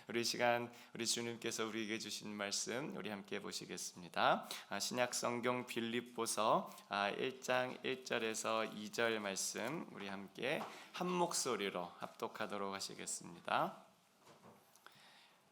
우리 시간 우리 주님께서 우리에게 주신 말씀 우리 함께 보시겠습니다. 신약 성경 빌립보서 1장 1절에서 2절 말씀 우리 함께 한 목소리로 합독하도록 하시겠습니다.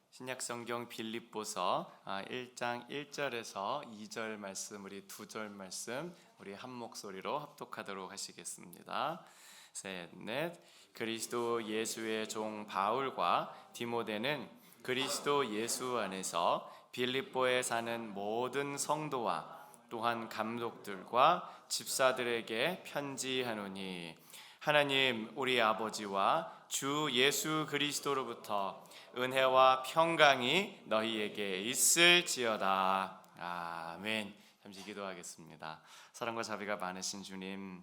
신약 성경 빌립보서 1장 1절에서 2절 말씀 우리 두 절 말씀 우리 한 목소리로 합독하도록 하시겠습니다. 셋, 넷. 그리스도 예수의 종 바울과 디모데는 그리스도 예수 안에서 빌립보에 사는 모든 성도와 또한 감독들과 집사들에게 편지하노니 하나님 우리 아버지와 주 예수 그리스도로부터 은혜와 평강이 너희에게 있을지어다. 아멘. 잠시 기도하겠습니다. 사랑과 자비가 많으신 주님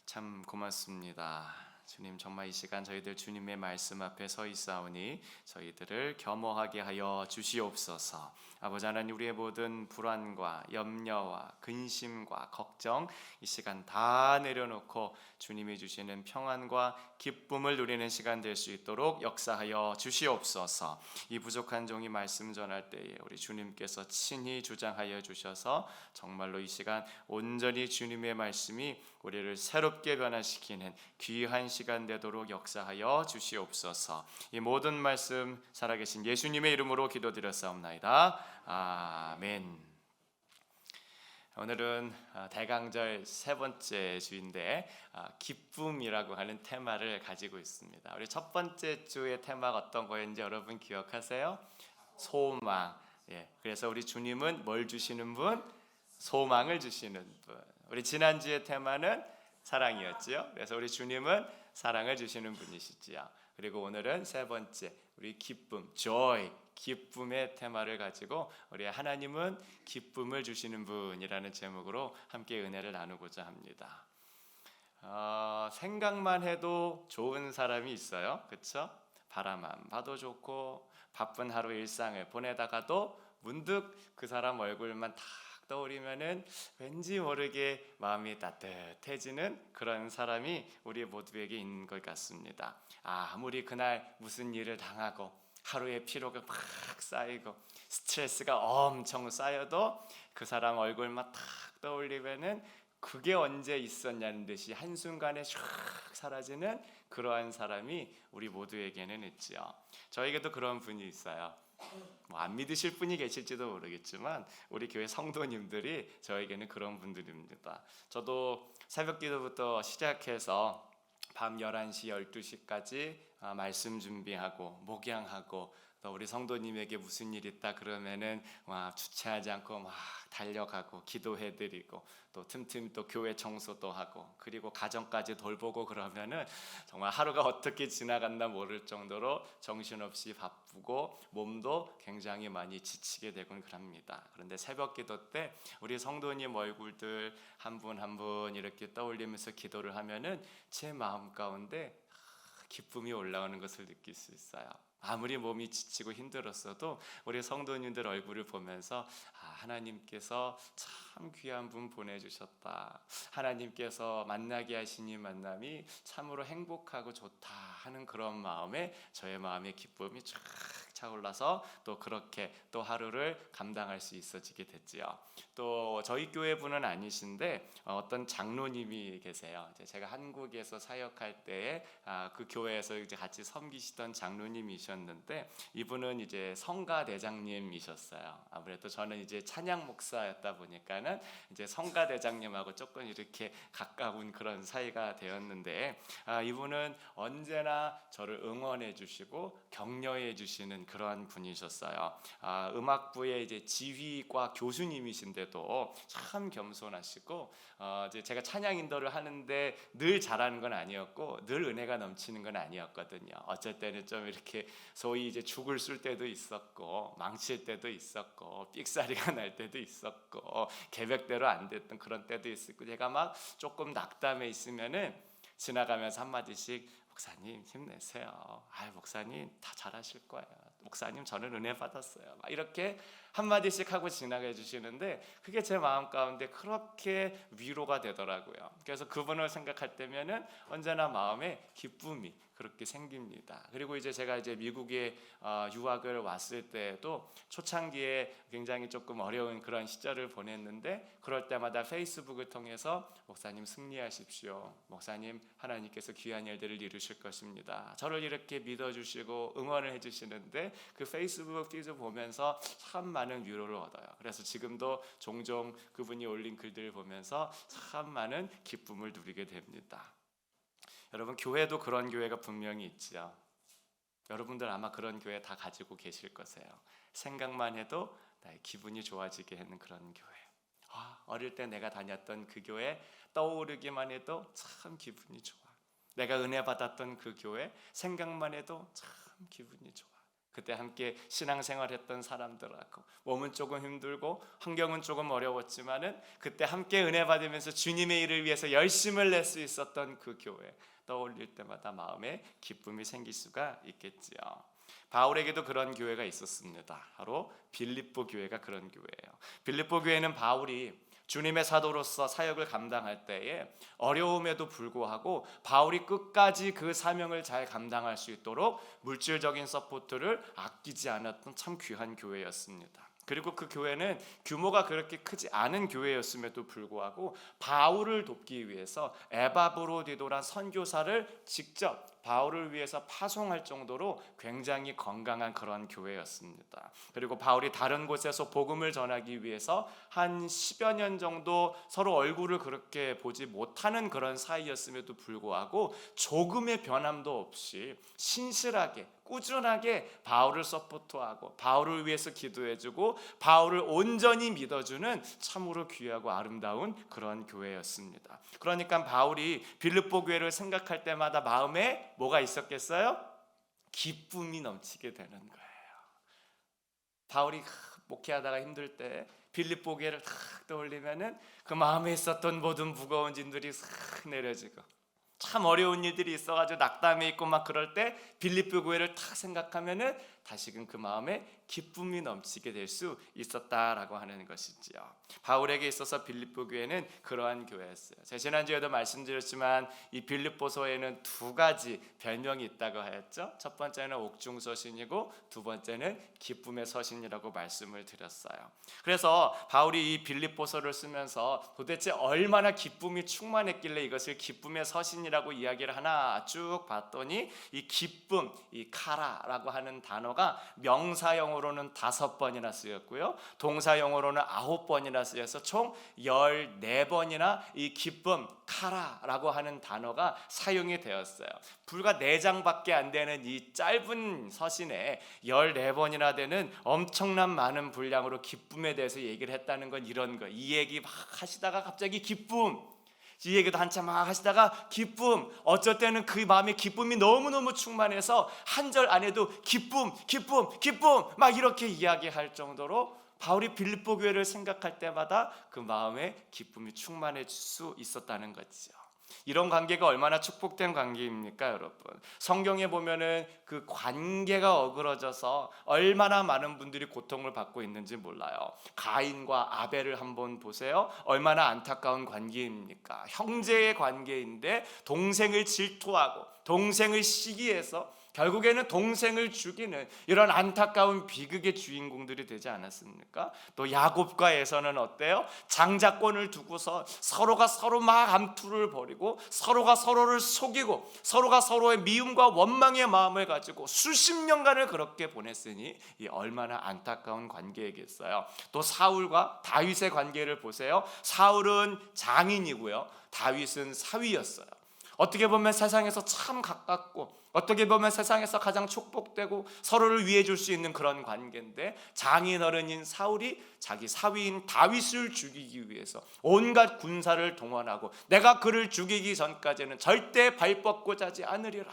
참 고맙습니다. 주님 정말 이 시간 저희들 주님의 말씀 앞에 서 있사오니 저희들을 겸허하게 하여 주시옵소서. 아버지 하나님 우리의 모든 불안과 염려와 근심과 걱정 이 시간 다 내려놓고 주님이 주시는 평안과 기쁨을 누리는 시간 될 수 있도록 역사하여 주시옵소서. 이 부족한 종이 말씀 전할 때에 우리 주님께서 친히 주장하여 주셔서 정말로 이 시간 온전히 주님의 말씀이 우리를 새롭게 변화시키는 귀한 시간 되도록 역사하여 주시옵소서. 이 모든 말씀 살아계신 예수님의 이름으로 기도드렸사옵나이다. 아멘. 오늘은 대강절 세 번째 주인데 기쁨이라고 하는 테마를 가지고 있습니다. 우리 첫 번째 주의 테마가 어떤 거였는지 여러분 기억하세요? 소망. 그래서 우리 주님은 뭘 주시는 분? 소망을 주시는 분. 우리 지난주의 테마는 사랑이었지요. 그래서 우리 주님은 사랑을 주시는 분이시지요. 그리고 오늘은 세 번째 우리 기쁨, joy, 기쁨의 테마를 가지고 우리 하나님은 기쁨을 주시는 분이라는 제목으로 함께 은혜를 나누고자 합니다. 생각만 해도 좋은 사람이 있어요. 그렇죠? 바라만 봐도 좋고 바쁜 하루 일상을 보내다가도 문득 그 사람 얼굴만 딱 떠오르면은 왠지 모르게 마음이 따뜻해지는 그런 사람이 우리 모두에게 있는 것 같습니다. 아무리 그날 무슨 일을 당하고 하루의 피로가 막 쌓이고 스트레스가 엄청 쌓여도 그 사람 얼굴만 딱 떠올리면은 그게 언제 있었냐는 듯이 한순간에 슉 사라지는 그러한 사람이 우리 모두에게는 있지요. 저에게도 그런 분이 있어요. 안 믿으실 분이 계실지도 모르겠지만 우리 교회 성도님들이 저에게는 그런 분들입니다. 저도 새벽 기도부터 시작해서 밤 11시, 12시까지 말씀 준비하고 목양하고 또 우리 성도님에게 무슨 일 있다 그러면은 주체하지 않고 막 달려가고 기도해드리고 또 틈틈이 또 교회 청소도 하고 그리고 가정까지 돌보고 그러면은 정말 하루가 어떻게 지나갔나 모를 정도로 정신없이 바쁘고 몸도 굉장히 많이 지치게 되곤 그럽니다. 그런데 새벽 기도 때 우리 성도님 얼굴들 한 분 한 분 이렇게 떠올리면서 기도를 하면은 제 마음 가운데 기쁨이 올라오는 것을 느낄 수 있어요. 아무리 몸이 지치고 힘들었어도 우리 성도님들 얼굴을 보면서 하나님께서 참 귀한 분 보내주셨다. 하나님께서 만나게 하신 이 만남이 참으로 행복하고 좋다 하는 그런 마음에 저의 마음의 기쁨이 쫙 차올라서 또 그렇게 또 하루를 감당할 수 있어지게 됐지요. 또 저희 교회 분은 아니신데 어떤 장로님이 계세요. 제가 한국에서 사역할 때에 그 교회에서 이제 같이 섬기시던 장로님이셨는데 이분은 이제 성가 대장님이셨어요. 아무래도 저는 이제 찬양 목사였다 보니까는 이제 성가 대장님하고 조금 이렇게 가까운 그런 사이가 되었는데 이분은 언제나 저를 응원해 주시고 격려해 주시는 그러한 분이셨어요. 음악부의 이제 지휘과 교수님이신데도 참 겸손하시고 이제 제가 찬양 인도를 하는데 늘 잘하는 건 아니었고 늘 은혜가 넘치는 건 아니었거든요. 어쩔 때는 좀 이렇게 소위 이제 죽을 쓸 때도 있었고 망칠 때도 있었고 삑사리가 날 때도 있었고 계획대로 안 됐던 그런 때도 있었고 제가 막 조금 낙담해 있으면은 지나가면서 한마디씩 목사님 힘내세요. 목사님 다 잘하실 거예요. 목사님 저는 은혜 받았어요. 막 이렇게 한마디씩 하고 지나가 주시는데 그게 제 마음 가운데 그렇게 위로가 되더라고요. 그래서 그분을 생각할 때면은 언제나 마음에 기쁨이 그렇게 생깁니다. 그리고 이제 제가 미국에 유학을 왔을 때도 초창기에 굉장히 조금 어려운 그런 시절을 보냈는데 그럴 때마다 페이스북을 통해서 목사님 승리하십시오. 목사님 하나님께서 귀한 일들을 이루실 것입니다. 저를 이렇게 믿어주시고 응원을 해주시는데 그 페이스북 피드 보면서 참 많은 위로를 얻어요. 그래서 지금도 종종 그분이 올린 글들을 보면서 참 많은 기쁨을 누리게 됩니다. 여러분 교회도 그런 교회가 분명히 있지요. 여러분들 아마 그런 교회 다 가지고 계실 거세요. 생각만 해도 나의 기분이 좋아지게 하는 그런 교회. 어릴 때 내가 다녔던 그 교회 떠오르기만 해도 참 기분이 좋아. 내가 은혜 받았던 그 교회 생각만 해도 참 기분이 좋아. 그때 함께 신앙생활했던 사람들하고 몸은 조금 힘들고 환경은 조금 어려웠지만은 그때 함께 은혜 받으면서 주님의 일을 위해서 열심을 낼 수 있었던 그 교회 떠올릴 때마다 마음에 기쁨이 생길 수가 있겠지요. 바울에게도 그런 교회가 있었습니다. 바로 빌립보 교회가 그런 교회예요. 빌립보 교회는 바울이 주님의 사도로서 사역을 감당할 때에 어려움에도 불구하고 바울이 끝까지 그 사명을 잘 감당할 수 있도록 물질적인 서포트를 아끼지 않았던 참 귀한 교회였습니다. 그리고 그 교회는 규모가 그렇게 크지 않은 교회였음에도 불구하고 바울을 돕기 위해서 에바브로디도란 선교사를 직접 바울을 위해서 파송할 정도로 굉장히 건강한 그런 교회였습니다. 그리고 바울이 다른 곳에서 복음을 전하기 위해서 한 10여 년 정도 서로 얼굴을 그렇게 보지 못하는 그런 사이였음에도 불구하고 조금의 변함도 없이 신실하게 꾸준하게 바울을 서포트하고 바울을 위해서 기도해주고 바울을 온전히 믿어주는 참으로 귀하고 아름다운 그런 교회였습니다. 그러니까 바울이 빌립보 교회를 생각할 때마다 마음에 뭐가 있었겠어요? 기쁨이 넘치게 되는 거예요. 바울이 목회하다가 힘들 때 빌립보 교회를 탁 떠올리면은 그 마음에 있었던 모든 무거운 짐들이 싹 내려지고 참 어려운 일들이 있어가지고 낙담해 있고 막 그럴 때 빌립보 교회를 탁 생각하면은 다시금 그 마음에 기쁨이 넘치게 될 수 있었다라고 하는 것이지요. 바울에게 있어서 빌립보 교회는 그러한 교회였어요. 제가 지난주에도 말씀드렸지만 이 빌립보서에는 두 가지 별명이 있다고 하였죠. 첫 번째는 옥중서신이고 두 번째는 기쁨의 서신이라고 말씀을 드렸어요. 그래서 바울이 이 빌립보서를 쓰면서 도대체 얼마나 기쁨이 충만했길래 이것을 기쁨의 서신이라고 이야기를 하나 쭉 봤더니 이 기쁨, 이 카라라고 하는 단어가 명사형으로는 5번이나 쓰였고요. 동사형으로는 9번이나 쓰여서 총 14번이나 이 기쁨, 카라라고 하는 단어가 사용이 되었어요. 불과 4장밖에 안 되는 이 짧은 서신에 14번이나 되는 엄청난 많은 분량으로 기쁨에 대해서 얘기를 했다는 건 이런 거. 이 얘기 막 하시다가 갑자기 기쁨, 이 얘기도 한참 막 하시다가 기쁨, 어쩔 때는 그 마음에 기쁨이 너무너무 충만해서 한 절 안에도 기쁨, 기쁨, 기쁨 막 이렇게 이야기할 정도로 바울이 빌립보 교회를 생각할 때마다 그 마음에 기쁨이 충만해질 수 있었다는 거죠. 이런 관계가 얼마나 축복된 관계입니까, 여러분? 성경에 보면은 그 관계가 어그러져서 얼마나 많은 분들이 고통을 받고 있는지 몰라요. 가인과 아벨을 한번 보세요. 얼마나 안타까운 관계입니까? 형제의 관계인데 동생을 질투하고 동생을 시기해서 결국에는 동생을 죽이는 이런 안타까운 비극의 주인공들이 되지 않았습니까? 또 야곱과 에서는 어때요? 장자권을 두고서 서로가 서로 막 암투를 벌이고 서로가 서로를 속이고 서로가 서로의 미움과 원망의 마음을 가지고 수십 년간을 그렇게 보냈으니 이 얼마나 안타까운 관계이겠어요. 또 사울과 다윗의 관계를 보세요. 사울은 장인이고요. 다윗은 사위였어요. 어떻게 보면 세상에서 참 가깝고 어떻게 보면 세상에서 가장 축복되고 서로를 위해 줄 수 있는 그런 관계인데 장인어른인 사울이 자기 사위인 다윗을 죽이기 위해서 온갖 군사를 동원하고 내가 그를 죽이기 전까지는 절대 발 뻗고 자지 않으리라.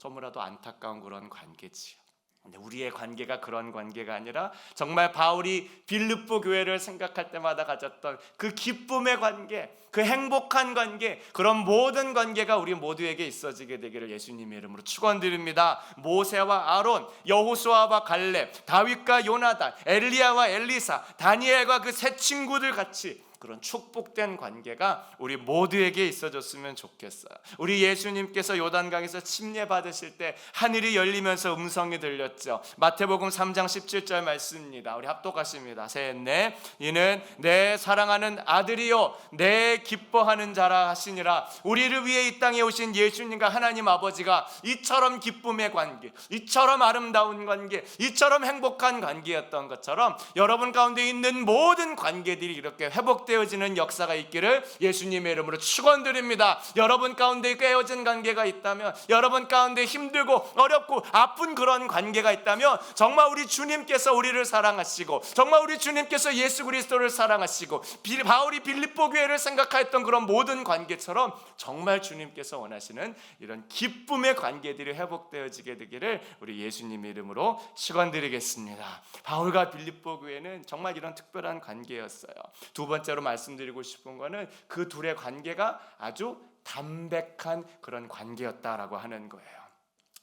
너무나도 안타까운 그런 관계지요. 근데 우리의 관계가 그런 관계가 아니라 정말 바울이 빌립보 교회를 생각할 때마다 가졌던 그 기쁨의 관계, 그 행복한 관계, 그런 모든 관계가 우리 모두에게 있어지게 되기를 예수님의 이름으로 축원드립니다. 모세와 아론, 여호수아와 갈렙, 다윗과 요나단, 엘리야와 엘리사, 다니엘과 그 세 친구들 같이 그런 축복된 관계가 우리 모두에게 있어졌으면 좋겠어요. 우리 예수님께서 요단강에서 침례 받으실 때 하늘이 열리면서 음성이 들렸죠. 마태복음 3장 17절 말씀입니다. 우리 합독하십니다. 셋, 넷. 이는 내 사랑하는 아들이요 내 기뻐하는 자라 하시니라. 우리를 위해 이 땅에 오신 예수님과 하나님 아버지가 이처럼 기쁨의 관계, 이처럼 아름다운 관계, 이처럼 행복한 관계였던 것처럼 여러분 가운데 있는 모든 관계들이 이렇게 회복되어지는 역사가 있기를 예수님의 이름으로 축원드립니다. 여러분 가운데 깨어진 관계가 있다면, 여러분 가운데 힘들고 어렵고 아픈 그런 관계가 있다면 정말 우리 주님께서 우리를 사랑하시고, 정말 우리 주님께서 예수 그리스도를 사랑하시고, 바울이 빌립보 교회를 생각하였던 그런 모든 관계처럼 정말 주님께서 원하시는 이런 기쁨의 관계들이 회복되어지게 되기를 우리 예수님의 이름으로 축원드리겠습니다. 바울과 빌립보 교회는 정말 이런 특별한 관계였어요. 두 번째로 말씀드리고 싶은 거는 그 둘의 관계가 아주 담백한 그런 관계였다라고 하는 거예요.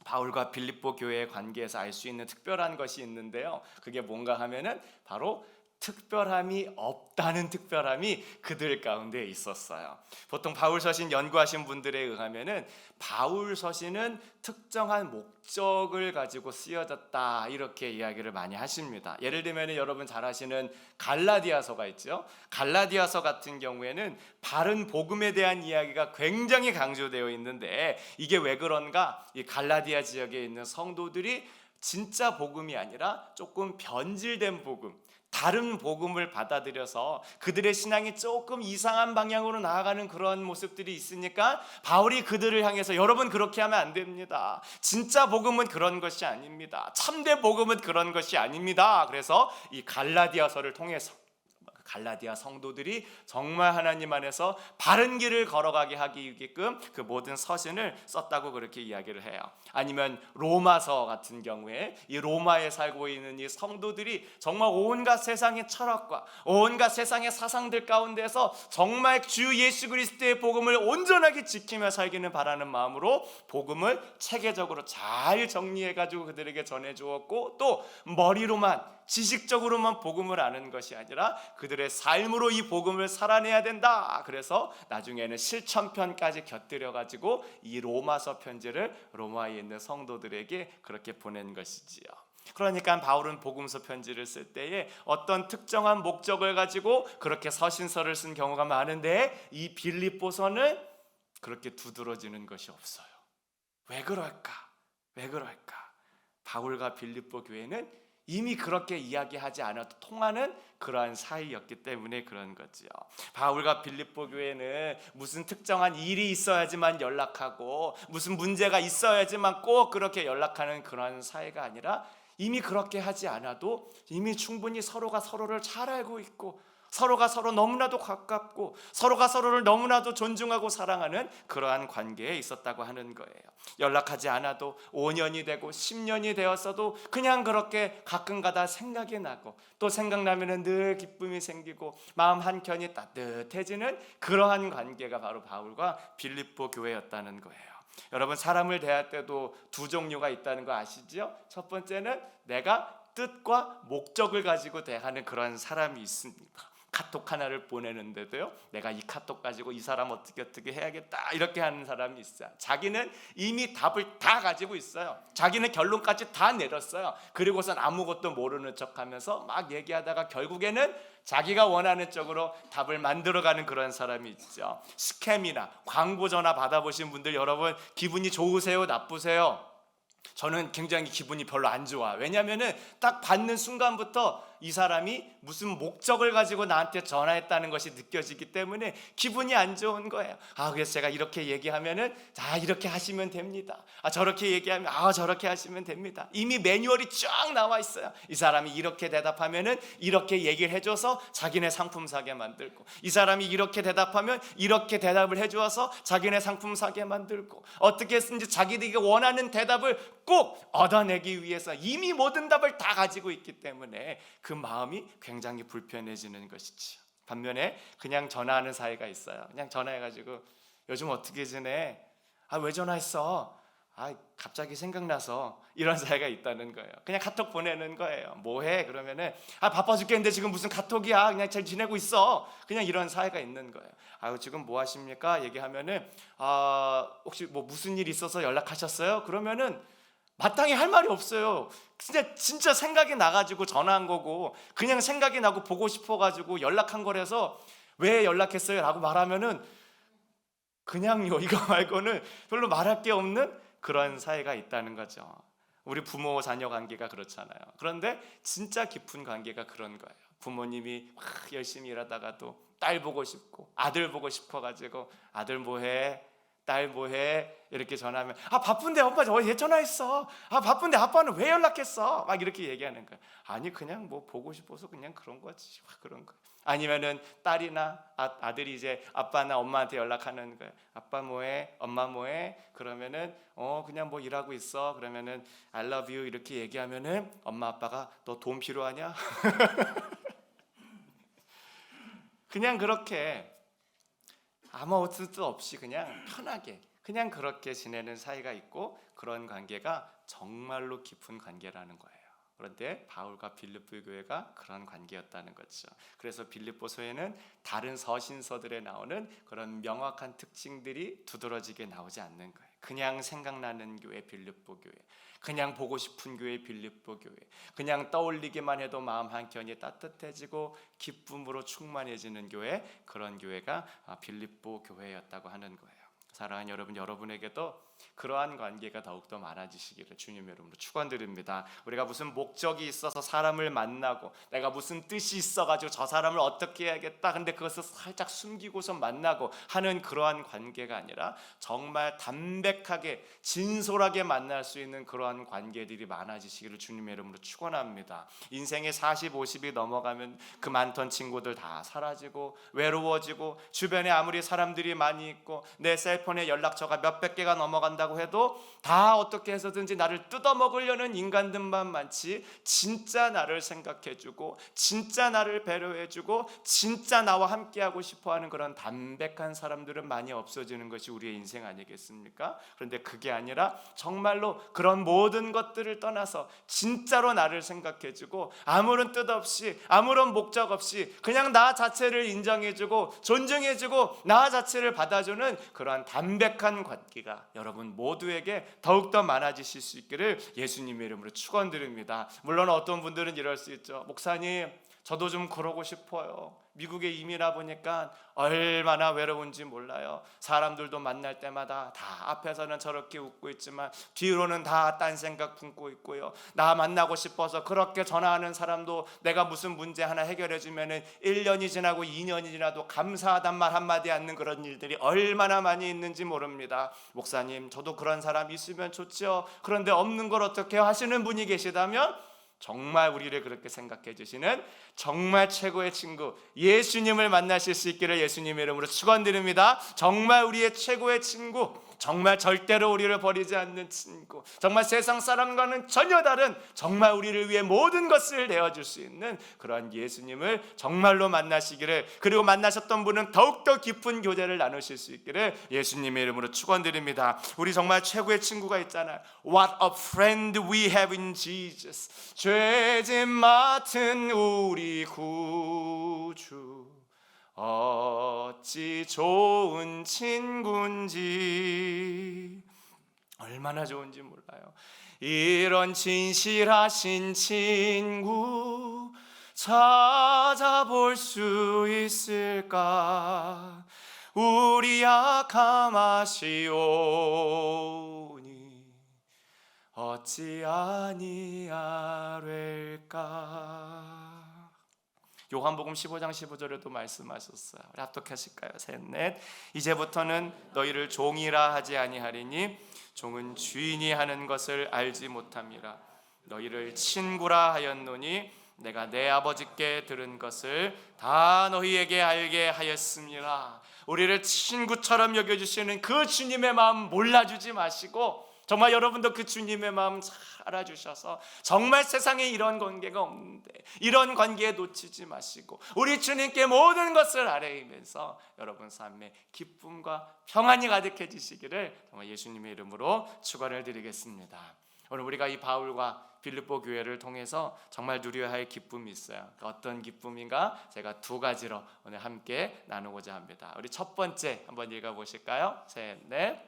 바울과 빌립보 교회의 관계에서 알 수 있는 특별한 것이 있는데요. 그게 뭔가 하면은 바로 특별함이 없다는 특별함이 그들 가운데 있었어요. 보통 바울 서신 연구하신 분들에 의하면은 바울 서신은 특정한 목적을 가지고 쓰여졌다 이렇게 이야기를 많이 하십니다. 예를 들면 여러분 잘 아시는 갈라디아서가 있죠. 갈라디아서 같은 경우에는 바른 복음에 대한 이야기가 굉장히 강조되어 있는데 이게 왜 그런가? 이 갈라디아 지역에 있는 성도들이 진짜 복음이 아니라 조금 변질된 복음, 다른 복음을 받아들여서 그들의 신앙이 조금 이상한 방향으로 나아가는 그런 모습들이 있으니까 바울이 그들을 향해서 여러분 그렇게 하면 안 됩니다. 진짜 복음은 그런 것이 아닙니다. 참된 복음은 그런 것이 아닙니다. 그래서 이 갈라디아서를 통해서 갈라디아 성도들이 정말 하나님 안에서 바른 길을 걸어가게 하기게끔 그 모든 서신을 썼다고 그렇게 이야기를 해요. 아니면 로마서 같은 경우에 이 로마에 살고 있는 이 성도들이 정말 온갖 세상의 철학과 온갖 세상의 사상들 가운데서 정말 주 예수 그리스도의 복음을 온전하게 지키며 살기를 바라는 마음으로 복음을 체계적으로 잘 정리해가지고 그들에게 전해주었고, 또 머리로만 지식적으로만 복음을 아는 것이 아니라 그들의 삶으로 이 복음을 살아내야 된다. 그래서 나중에는 실천편까지 곁들여가지고 이 로마서 편지를 로마에 있는 성도들에게 그렇게 보낸 것이지요. 그러니까 바울은 복음서 편지를 쓸 때에 어떤 특정한 목적을 가지고 그렇게 서신서를 쓴 경우가 많은데 이 빌립보서는 그렇게 두드러지는 것이 없어요. 왜 그럴까? 왜 그럴까? 바울과 빌립보 교회는 이미 그렇게 이야기하지 않아도 통하는 그러한 사이였기 때문에 그런 거죠. 바울과 빌립보 교회는 무슨 특정한 일이 있어야지만 연락하고 무슨 문제가 있어야지만 꼭 그렇게 연락하는 그런 사이가 아니라 이미 그렇게 하지 않아도 이미 충분히 서로가 서로를 잘 알고 있고 서로가 서로 너무나도 가깝고 서로가 서로를 너무나도 존중하고 사랑하는 그러한 관계에 있었다고 하는 거예요. 연락하지 않아도 5년이 되고 10년이 되었어도 그냥 그렇게 가끔가다 생각이 나고 또 생각나면 늘 기쁨이 생기고 마음 한켠이 따뜻해지는 그러한 관계가 바로 바울과 빌립보 교회였다는 거예요. 여러분, 사람을 대할 때도 두 종류가 있다는 거 아시죠? 첫 번째는 내가 뜻과 목적을 가지고 대하는 그런 사람이 있습니다. 카톡 하나를 보내는데도요, 내가 이 카톡 가지고 이 사람 어떻게 해야겠다 이렇게 하는 사람이 있어요. 자기는 이미 답을 다 가지고 있어요. 자기는 결론까지 다 내렸어요. 그리고선 아무것도 모르는 척하면서 막 얘기하다가 결국에는 자기가 원하는 쪽으로 답을 만들어가는 그런 사람이 있죠. 스캠이나 광고 전화 받아보신 분들 여러분 기분이 좋으세요? 나쁘세요? 저는 굉장히 기분이 별로 안 좋아. 왜냐하면 딱 받는 순간부터 이 사람이 무슨 목적을 가지고 나한테 전화했다는 것이 느껴지기 때문에 기분이 안 좋은 거예요. 그래서 제가 이렇게 얘기하면은 이렇게 하시면 됩니다. 저렇게 얘기하면 저렇게 하시면 됩니다. 이미 매뉴얼이 쫙 나와 있어요. 이 사람이 이렇게 대답하면은 이렇게 얘기를 해줘서 자기네 상품 사게 만들고, 이 사람이 이렇게 대답하면 이렇게 대답을 해주어서 자기네 상품 사게 만들고, 어떻게 했든지 자기들이 원하는 대답을 꼭 얻어내기 위해서 이미 모든 답을 다 가지고 있기 때문에 그 마음이 굉장히 불편해지는 것이지요. 반면에 그냥 전화하는 사이가 있어요. 그냥 전화해가지고 요즘 어떻게 지내? 아, 왜 전화했어? 아, 갑자기 생각나서. 이런 사이가 있다는 거예요. 그냥 카톡 보내는 거예요. 뭐해? 그러면은 아, 바빠 죽겠는데 지금 무슨 카톡이야? 그냥 잘 지내고 있어. 그냥 이런 사이가 있는 거예요. 아, 지금 뭐 하십니까? 얘기하면은 아, 혹시 뭐 무슨 일 있어서 연락하셨어요? 그러면은 마땅히 할 말이 없어요. 진짜 생각이 나가지고 전화한 거고, 그냥 생각이 나고 보고 싶어가지고 연락한 거라서 왜 연락했어요? 라고 말하면은 그냥요, 이거 말고는 별로 말할 게 없는 그런 사이가 있다는 거죠. 우리 부모 자녀 관계가 그렇잖아요. 그런데 진짜 깊은 관계가 그런 거예요. 부모님이 막 열심히 일하다가도 딸 보고 싶고 아들 보고 싶어가지고 아들 뭐해? 딸 뭐해? 이렇게 전화하면 아, 바쁜데 엄마 왜 전화했어? 아, 바쁜데 아빠는 왜 연락했어? 막 이렇게 얘기하는 거예요. 아니, 그냥 뭐 보고 싶어서 그냥 그런 거지. 막 그런 거예요. 아니면은 딸이나 아들이 이제 아빠나 엄마한테 연락하는 거예요. 아빠 뭐해? 엄마 뭐해? 그러면은 그냥 뭐 일하고 있어. 그러면은 I love you 이렇게 얘기하면은 엄마 아빠가 너 돈 필요하냐? 그냥 그렇게 아무 뜻도 없이 그냥 편하게 그냥 그렇게 지내는 사이가 있고, 그런 관계가 정말로 깊은 관계라는 거예요. 그런데 바울과 빌립보 교회가 그런 관계였다는 거죠. 그래서 빌립보서에는 다른 서신서들에 나오는 그런 명확한 특징들이 두드러지게 나오지 않는 거예요. 그냥 생각나는 교회 빌립보 교회, 그냥 보고 싶은 교회 빌립보 교회, 그냥 떠올리기만 해도 마음 한켠이 따뜻해지고 기쁨으로 충만해지는 교회, 그런 교회가 빌립보 교회였다고 하는 거예요. 사랑하는 여러분, 여러분에게도 그러한 관계가 더욱더 많아지시기를 주님의 이름으로 축원드립니다. 우리가 무슨 목적이 있어서 사람을 만나고 내가 무슨 뜻이 있어가지고 저 사람을 어떻게 해야겠다, 근데 그것을 살짝 숨기고서 만나고 하는 그러한 관계가 아니라 정말 담백하게 진솔하게 만날 수 있는 그러한 관계들이 많아지시기를 주님의 이름으로 축원합니다. 인생의 40, 50이 넘어가면 그 많던 친구들 다 사라지고 외로워지고, 주변에 아무리 사람들이 많이 있고 내 셀폰에 연락처가 몇백 개가 넘어간다고 해도 다 어떻게 해서든지 나를 뜯어먹으려는 인간들만 많지, 진짜 나를 생각해주고 진짜 나를 배려해주고 진짜 나와 함께하고 싶어하는 그런 담백한 사람들은 많이 없어지는 것이 우리의 인생 아니겠습니까? 그런데 그게 아니라 정말로 그런 모든 것들을 떠나서 진짜로 나를 생각해주고 아무런 뜻 없이 아무런 목적 없이 그냥 나 자체를 인정해주고 존중해주고 나 자체를 받아주는 그러한 담백한 관계가 여러분 모두에게 더욱더 많아지실 수 있기를 예수님의 이름으로 축원드립니다. 물론 어떤 분들은 이럴 수 있죠. 목사님, 저도 좀 그러고 싶어요. 미국에 이민와 보니까 얼마나 외로운지 몰라요. 사람들도 만날 때마다 다 앞에서는 저렇게 웃고 있지만 뒤로는 다 딴 생각 품고 있고요. 나 만나고 싶어서 그렇게 전화하는 사람도 내가 무슨 문제 하나 해결해 주면은 1년이 지나고 2년이 지나도 감사하단 말 한마디 않는 그런 일들이 얼마나 많이 있는지 모릅니다. 목사님, 저도 그런 사람 있으면 좋죠. 그런데 없는 걸 어떻게 하시는 분이 계시다면 정말 우리를 그렇게 생각해 주시는 정말 최고의 친구 예수님을 만나실 수 있기를 예수님의 이름으로 축원드립니다. 정말 우리의 최고의 친구, 정말 절대로 우리를 버리지 않는 친구, 정말 세상 사람과는 전혀 다른 정말 우리를 위해 모든 것을 내어줄 수 있는 그러한 예수님을 정말로 만나시기를, 그리고 만나셨던 분은 더욱더 깊은 교제를 나누실 수 있기를 예수님의 이름으로 축원드립니다. 우리 정말 최고의 친구가 있잖아요. What a friend we have in Jesus. 죄짐 맡은 우리 구주, 어찌 좋은 친구인지, 얼마나 좋은지 몰라요. 이런 진실하신 친구 찾아볼 수 있을까? 우리 약함 아시오니 어찌 아니하릴까? 요한복음 15장 15절에도 말씀하셨어요. 우리 합독하실까요? 셋, 넷. 이제부터는 너희를 종이라 하지 아니하리니 종은 주인이 하는 것을 알지 못함이라. 너희를 친구라 하였노니 내가 내 아버지께 들은 것을 다 너희에게 알게 하였습니다. 우리를 친구처럼 여겨주시는 그 주님의 마음 몰라주지 마시고 정말 여러분도 그 주님의 마음 잘 알아주셔서 정말 세상에 이런 관계가 없는데 이런 관계에 놓치지 마시고 우리 주님께 모든 것을 아뢰면서 여러분 삶에 기쁨과 평안이 가득해지시기를 정말 예수님의 이름으로 축원을 드리겠습니다. 오늘 우리가 이 바울과 빌립보 교회를 통해서 정말 누려야 할 기쁨이 있어요. 어떤 기쁨인가? 제가 두 가지로 오늘 함께 나누고자 합니다. 우리 첫 번째 한번 읽어보실까요? 셋, 넷.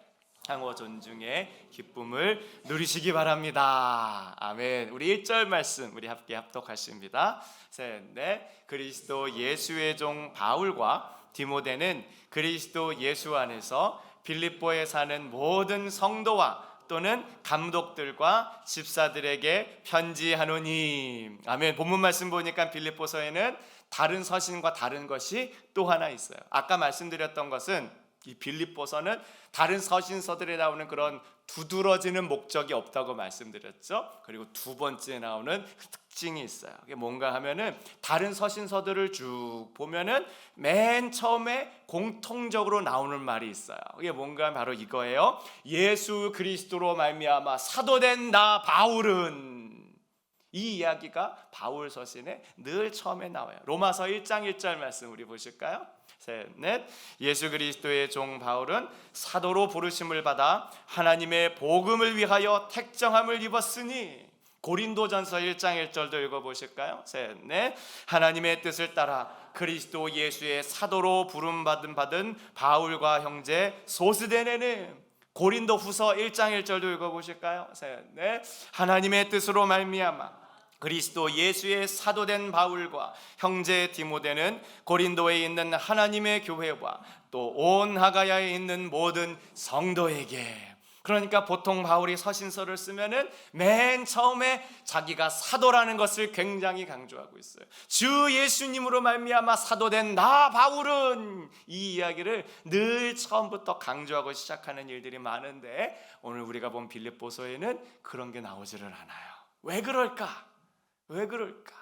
상호 존중의 기쁨을 누리시기 바랍니다. 아멘. 우리 1절 말씀 우리 함께 합독하십니다. 셋, 넷. 그리스도 예수의 종 바울과 디모데는 그리스도 예수 안에서 빌립보에 사는 모든 성도와 또는 감독들과 집사들에게 편지하노니. 아멘. 본문 말씀 보니까 빌립보서에는 다른 서신과 다른 것이 또 하나 있어요. 아까 말씀드렸던 것은 이 빌립보서는 다른 서신서들에 나오는 그런 두드러지는 목적이 없다고 말씀드렸죠. 그리고 두 번째 나오는 특징이 있어요. 이게 뭔가 하면은 다른 서신서들을 쭉 보면은 맨 처음에 공통적으로 나오는 말이 있어요. 이게 뭔가 바로 이거예요. 예수 그리스도로 말미암아 사도된 나 바울은. 이 이야기가 바울 서신에 늘 처음에 나와요. 로마서 1장 1절 말씀 우리 보실까요? 셋, 넷. 예수 그리스도의 종 바울은 사도로 부르심을 받아 하나님의 복음을 위하여 택정함을 입었으니. 고린도전서 1장 1절도 읽어보실까요? 셋, 넷. 하나님의 뜻을 따라 그리스도 예수의 사도로 부름받은 바울과 형제 소스데네는. 고린도후서 1장 1절도 읽어보실까요? 셋, 넷. 하나님의 뜻으로 말미암아 그리스도 예수의 사도된 바울과 형제 디모데는 고린도에 있는 하나님의 교회와 또 온 하가야에 있는 모든 성도에게. 그러니까 보통 바울이 서신서를 쓰면은 맨 처음에 자기가 사도라는 것을 굉장히 강조하고 있어요. 주 예수님으로 말미암아 사도된 나 바울은. 이 이야기를 늘 처음부터 강조하고 시작하는 일들이 많은데 오늘 우리가 본 빌립보서에는 그런 게 나오지를 않아요. 왜 그럴까? 왜 그럴까?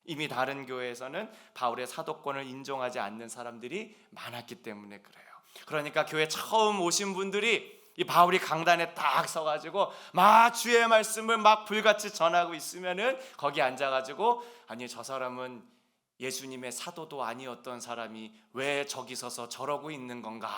이미 다른 교회에서는 바울의 사도권을 인정하지 않는 사람들이 많았기 때문에 그래요. 그러니까 교회 처음 오신 분들이 이 바울이 강단에 딱 서가지고 막 주의 말씀을 막 불같이 전하고 있으면은 거기 앉아가지고 아니 저 사람은 예수님의 사도도 아니었던 사람이 왜 저기 서서 저러고 있는 건가,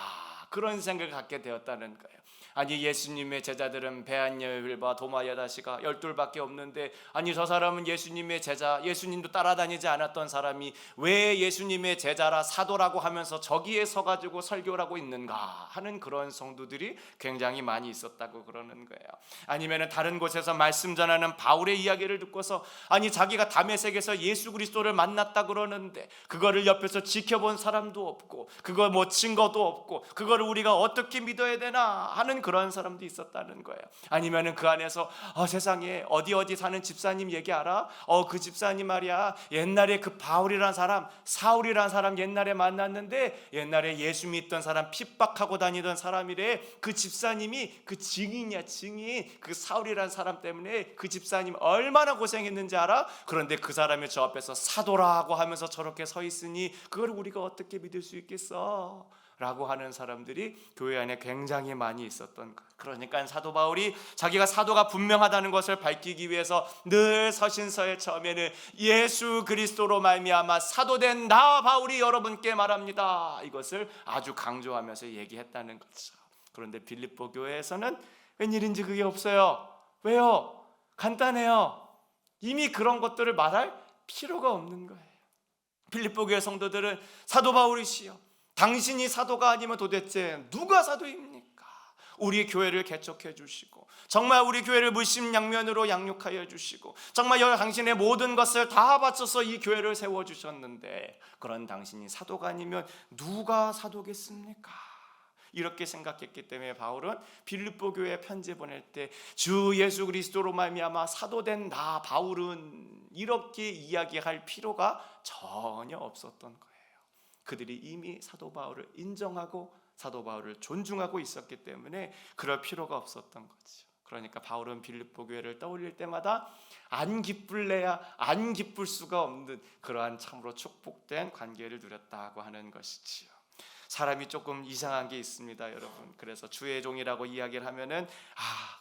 그런 생각을 갖게 되었다는 거예요. 아니 예수님의 제자들은 베한여일과 도마야다시가 12밖에 없는데 아니 저 사람은 예수님의 제자, 예수님도 따라다니지 않았던 사람이 왜 예수님의 제자라 사도라고 하면서 저기에 서가지고 설교를 하고 있는가 하는 그런 성도들이 굉장히 많이 있었다고 그러는 거예요. 아니면 다른 곳에서 말씀 전하는 바울의 이야기를 듣고서 아니 자기가 다메섹에서 예수 그리스도를 만났다 그러는데 그거를 옆에서 지켜본 사람도 없고 그거 뭐 증거도 없고 그거를 우리가 어떻게 믿어야 되나 하는 그런 사람도 있었다는 거예요. 아니면은 그 안에서 세상에 어디 사는 집사님 얘기 알아? 그 집사님 말이야 옛날에 그 바울이란 사람, 사울이란 사람 옛날에 만났는데 옛날에 예수 믿던 사람 핍박하고 다니던 사람이래. 그 집사님이 그 증인이야, 증인. 그 사울이란 사람 때문에 그 집사님 얼마나 고생했는지 알아? 그런데 그 사람이 저 앞에서 사도라고 하면서 저렇게 서 있으니 그걸 우리가 어떻게 믿을 수 있겠어? 라고 하는 사람들이 교회 안에 굉장히 많이 있었던 거예요. 그러니까 사도 바울이 자기가 사도가 분명하다는 것을 밝히기 위해서 늘 서신서의 처음에는 예수 그리스도로 말미암아 사도된 나 바울이 여러분께 말합니다, 이것을 아주 강조하면서 얘기했다는 거죠. 그런데 빌립보 교회에서는 웬일인지 그게 없어요. 왜요? 간단해요. 이미 그런 것들을 말할 필요가 없는 거예요. 빌립보 교회 성도들은 사도 바울이시여, 당신이 사도가 아니면 도대체 누가 사도입니까? 우리 교회를 개척해 주시고 정말 우리 교회를 물심양면으로 양육하여 주시고 정말 당신의 모든 것을 다 바쳐서 이 교회를 세워주셨는데 그런 당신이 사도가 아니면 누가 사도겠습니까? 이렇게 생각했기 때문에 바울은 빌립보 교회에 편지 보낼 때 주 예수 그리스도로 말미암아 사도된 나 바울은 이렇게 이야기할 필요가 전혀 없었던 거예요. 그들이 이미 사도 바울을 인정하고 사도 바울을 존중하고 있었기 때문에 그럴 필요가 없었던 거죠. 그러니까 바울은 빌립보 교회를 떠올릴 때마다 안 기쁠래야 안 기쁠 수가 없는 그러한 참으로 축복된 관계를 누렸다고 하는 것이지요. 사람이 조금 이상한 게 있습니다, 여러분. 그래서 주의 종이라고 이야기를 하면은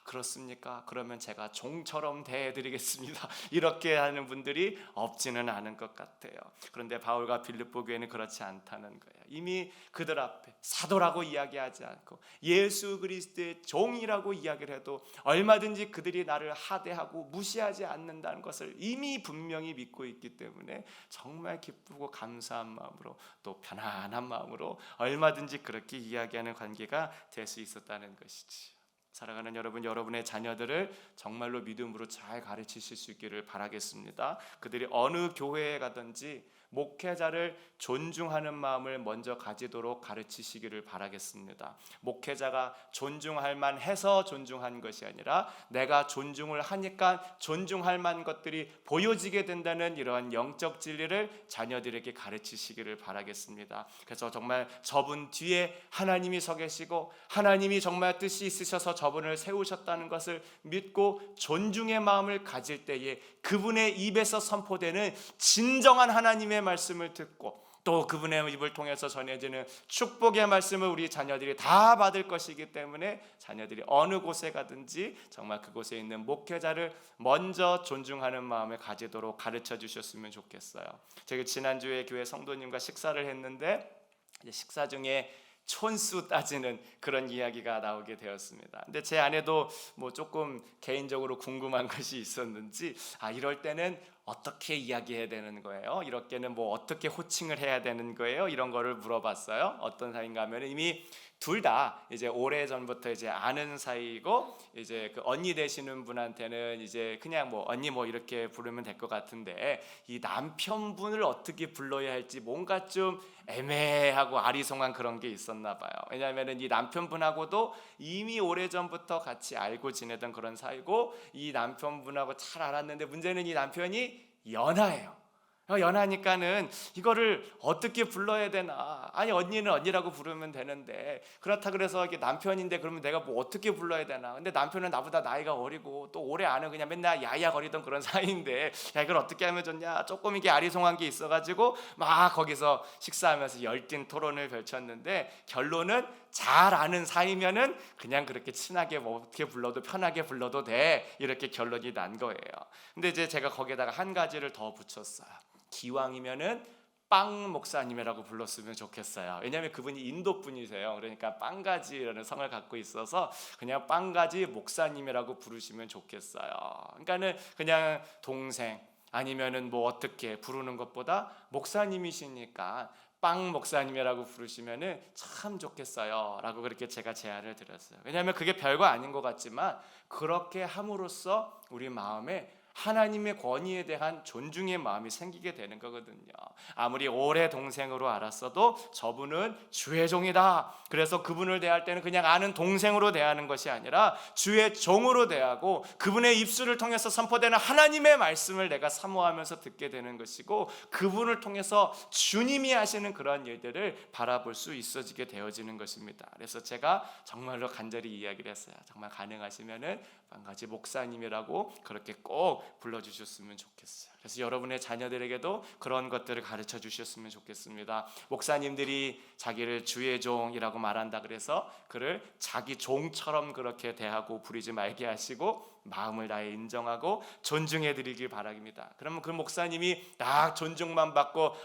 그렇습니까? 그러면 제가 종처럼 대해드리겠습니다. 이렇게 하는 분들이 없지는 않은 것 같아요. 그런데 바울과 빌립보 교회는 그렇지 않다는 거예요. 이미 그들 앞에 사도라고 이야기하지 않고 예수 그리스도의 종이라고 이야기를 해도 얼마든지 그들이 나를 하대하고 무시하지 않는다는 것을 이미 분명히 믿고 있기 때문에 정말 기쁘고 감사한 마음으로 또 편안한 마음으로 얼마든지 그렇게 이야기하는 관계가 될 수 있었다는 것이지. 사랑하는 여러분, 여러분의 자녀들을 정말로 믿음으로 잘 가르치실 수 있기를 바라겠습니다. 그들이 어느 교회에 가든지 목회자를 존중하는 마음을 먼저 가지도록 가르치시기를 바라겠습니다. 목회자가 존중할 만해서 존중한 것이 아니라 내가 존중을 하니까 존중할 만한 것들이 보여지게 된다는 이러한 영적 진리를 자녀들에게 가르치시기를 바라겠습니다. 그래서 정말 저분 뒤에 하나님이 서 계시고 하나님이 정말 뜻이 있으셔서 저분을 세우셨다는 것을 믿고 존중의 마음을 가질 때에 그분의 입에서 선포되는 진정한 하나님의 말씀을 듣고 또 그분의 입을 통해서 전해지는 축복의 말씀을 우리 자녀들이 다 받을 것이기 때문에 자녀들이 어느 곳에 가든지 정말 그곳에 있는 목회자를 먼저 존중하는 마음을 가지도록 가르쳐 주셨으면 좋겠어요. 제가 지난주에 교회 성도님과 식사를 했는데 식사 중에 촌수 따지는 그런 이야기가 나오게 되었습니다. 근데 제 아내도 뭐 조금 개인적으로 궁금한 것이 있었는지 이럴 때는 어떻게 이야기해야 되는 거예요? 이럴 때는 뭐 어떻게 호칭을 해야 되는 거예요? 이런 거를 물어봤어요. 어떤 사이인가 하면 이미 둘 다 이제 오래 전부터 이제 아는 사이고 이제 그 언니 되시는 분한테는 이제 그냥 뭐 언니 뭐 이렇게 부르면 될 것 같은데 이 남편분을 어떻게 불러야 할지 뭔가 좀 애매하고 아리송한 그런 게 있었나 봐요. 왜냐하면은 이 남편분하고도 이미 오래 전부터 같이 알고 지내던 그런 사이고 이 남편분하고 잘 알았는데 문제는 이 남편이 연하예요. 연하니까는 이거를 어떻게 불러야 되나? 아니 언니는 언니라고 부르면 되는데 그렇다 그래서 이게 남편인데 그러면 내가 뭐 어떻게 불러야 되나? 근데 남편은 나보다 나이가 어리고 또 오래 아는 그냥 맨날 야야거리던 그런 사이인데 야 이걸 어떻게 하면 좋냐? 조금 이게 아리송한 게 있어가지고 막 거기서 식사하면서 열띤 토론을 펼쳤는데 결론은 잘 아는 사이면은 그냥 그렇게 친하게 뭐 어떻게 불러도 편하게 불러도 돼 이렇게 결론이 난 거예요. 근데 이제 제가 거기에다가 한 가지를 더 붙였어요. 기왕이면은 빵 목사님이라고 불렀으면 좋겠어요. 왜냐하면 그분이 인도 분이세요. 그러니까 빵가지라는 성을 갖고 있어서 그냥 빵가지 목사님이라고 부르시면 좋겠어요. 그러니까는 그냥 동생 아니면은 뭐 어떻게 부르는 것보다 목사님이시니까 빵 목사님이라고 부르시면은 참 좋겠어요라고 그렇게 제가 제안을 드렸어요. 왜냐하면 그게 별거 아닌 것 같지만 그렇게 함으로써 우리 마음에 하나님의 권위에 대한 존중의 마음이 생기게 되는 거거든요. 아무리 오래 동생으로 알았어도 저분은 주의 종이다. 그래서 그분을 대할 때는 그냥 아는 동생으로 대하는 것이 아니라 주의 종으로 대하고 그분의 입술을 통해서 선포되는 하나님의 말씀을 내가 사모하면서 듣게 되는 것이고 그분을 통해서 주님이 하시는 그런 일들을 바라볼 수 있어지게 되어지는 것입니다. 그래서 제가 정말로 간절히 이야기를 했어요. 정말 가능하시면은 빵가지 목사님이라고 그렇게 꼭 불러주셨으면 좋겠어요. 그래서 여러분의 자녀들에게도 그런 것들을 가르쳐 주셨으면 좋겠습니다. 목사님들이 자기를 주의 종이라고 말한다 그래서 그를 자기 종처럼 그렇게 대하고 부리지 말게 하시고 마음을 다해 인정하고 존중해 드리길 바랍니다. 그러면 그 목사님이 딱 존중만 받고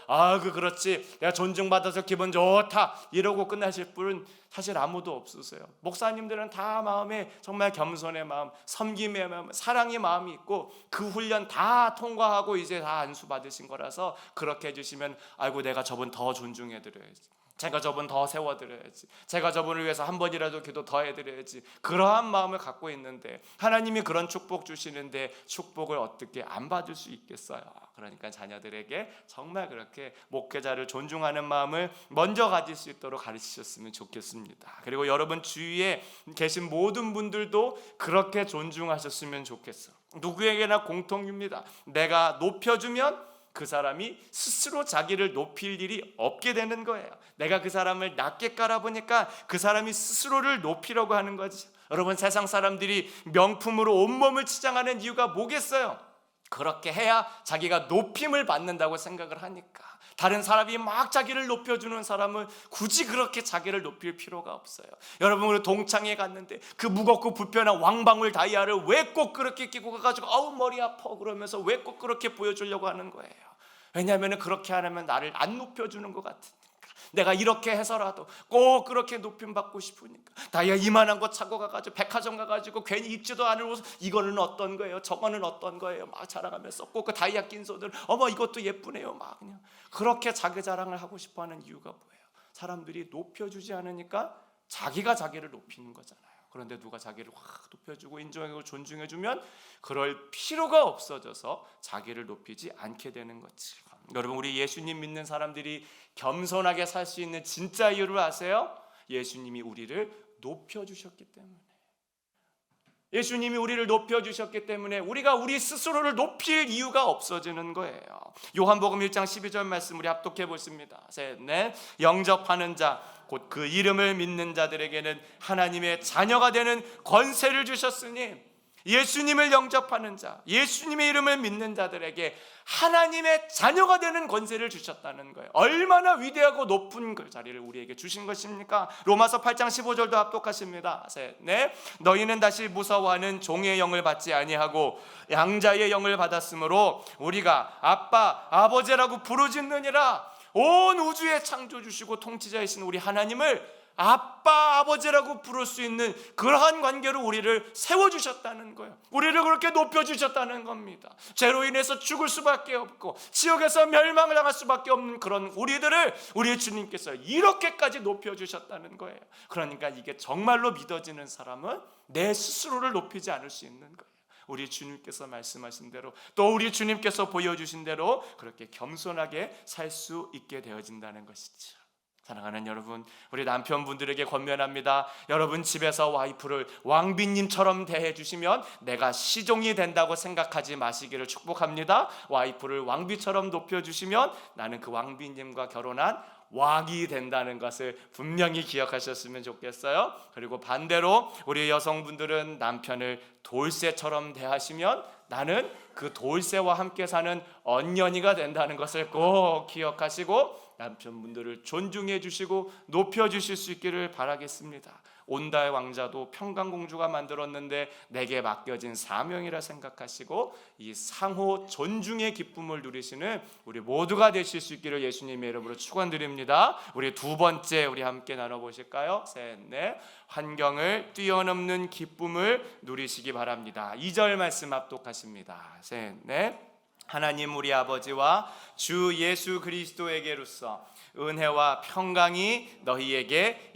그렇지 내가 존중받아서 기분 좋다 이러고 끝나실 분은 사실 아무도 없으세요. 목사님들은 다 마음에 정말 겸손의 마음, 섬김의 마음, 사랑의 마음이 있고 그 훈련 다 통과하고 이제 다 안수 받으신 거라서 그렇게 해주시면 아이고 내가 저분 더 존중해 드려야지, 제가 저분 더 세워드려야지, 제가 저분을 위해서 한 번이라도 기도 더 해드려야지, 그러한 마음을 갖고 있는데 하나님이 그런 축복 주시는데 축복을 어떻게 안 받을 수 있겠어요. 그러니까 자녀들에게 정말 그렇게 목회자를 존중하는 마음을 먼저 가질 수 있도록 가르치셨으면 좋겠습니다. 그리고 여러분 주위에 계신 모든 분들도 그렇게 존중하셨으면 좋겠어요. 누구에게나 공통입니다. 내가 높여주면 그 사람이 스스로 자기를 높일 일이 없게 되는 거예요. 내가 그 사람을 낮게 깔아보니까 그 사람이 스스로를 높이려고 하는 거지. 여러분 세상 사람들이 명품으로 온몸을 치장하는 이유가 뭐겠어요? 그렇게 해야 자기가 높임을 받는다고 생각을 하니까. 다른 사람이 막 자기를 높여주는 사람은 굳이 그렇게 자기를 높일 필요가 없어요. 여러분, 우리 동창회 갔는데 그 무겁고 불편한 왕방울 다이아를 왜 꼭 그렇게 끼고 가가지고 아우 머리 아파 그러면서 왜 꼭 그렇게 보여주려고 하는 거예요? 왜냐하면 그렇게 안 하면 나를 안 높여주는 것 같으니까. 내가 이렇게 해서라도 꼭 그렇게 높임받고 싶으니까. 다이아 이만한 거 차고 가가지고 백화점 가가지고 괜히 입지도 않을 옷, 이거는 어떤 거예요? 저거는 어떤 거예요? 막 자랑하면서 꼭 그 다이아 낀 손들, 어머 이것도 예쁘네요. 막 그냥 그렇게 자기 자랑을 하고 싶어하는 이유가 뭐예요? 사람들이 높여주지 않으니까 자기가 자기를 높이는 거잖아요. 그런데 누가 자기를 확 높여주고 인정하고 존중해주면 그럴 필요가 없어져서 자기를 높이지 않게 되는 거지. 여러분, 우리 예수님 믿는 사람들이 겸손하게 살 수 있는 진짜 이유를 아세요? 예수님이 우리를 높여주셨기 때문에. 예수님이 우리를 높여주셨기 때문에 우리가 우리 스스로를 높일 이유가 없어지는 거예요. 요한복음 1장 12절 말씀 우리 합독해 보십니다. 셋, 넷. 영접하는 자 곧 그 이름을 믿는 자들에게는 하나님의 자녀가 되는 권세를 주셨으니, 예수님을 영접하는 자, 예수님의 이름을 믿는 자들에게 하나님의 자녀가 되는 권세를 주셨다는 거예요. 얼마나 위대하고 높은 그 자리를 우리에게 주신 것입니까? 로마서 8장 15절도 합독하십니다. 셋, 넷. 너희는 다시 무서워하는 종의 영을 받지 아니하고 양자의 영을 받았으므로 우리가 아빠, 아버지라고 부르짖느니라. 온 우주의 창조주시고 통치자이신 우리 하나님을 아빠, 아버지라고 부를 수 있는 그러한 관계로 우리를 세워주셨다는 거예요. 우리를 그렇게 높여주셨다는 겁니다. 죄로 인해서 죽을 수밖에 없고 지옥에서 멸망을 당할 수밖에 없는 그런 우리들을 우리 주님께서 이렇게까지 높여주셨다는 거예요. 그러니까 이게 정말로 믿어지는 사람은 내 스스로를 높이지 않을 수 있는 거예요. 우리 주님께서 말씀하신 대로, 또 우리 주님께서 보여주신 대로 그렇게 겸손하게 살 수 있게 되어진다는 것이죠. 사랑하는 여러분, 우리 남편분들에게 권면합니다. 여러분 집에서 와이프를 왕비님처럼 대해주시면 내가 시종이 된다고 생각하지 마시기를 축복합니다. 와이프를 왕비처럼 높여주시면 나는 그 왕비님과 결혼한 왕이 된다는 것을 분명히 기억하셨으면 좋겠어요. 그리고 반대로 우리 여성분들은 남편을 돌쇠처럼 대하시면 나는 그 돌쇠와 함께 사는 언년이가 된다는 것을 꼭 기억하시고 남편분들을 존중해 주시고 높여 주실 수 있기를 바라겠습니다. 온다의 왕자도 평강공주가 만들었는데 내게 맡겨진 사명이라 생각하시고 이 상호 존중의 기쁨을 누리시는 우리 모두가 되실 수 있기를 예수님의 이름으로 축원드립니다. 우리 두 번째 우리 함께 나눠보실까요? 셋, 넷. 환경을 뛰어넘는 기쁨을 누리시기 바랍니다. 2절 말씀 합독하십니다. 셋, 넷. 하나님 우리 아버지와 주 예수 그리스도에게로서 은혜와 평강이 너희에게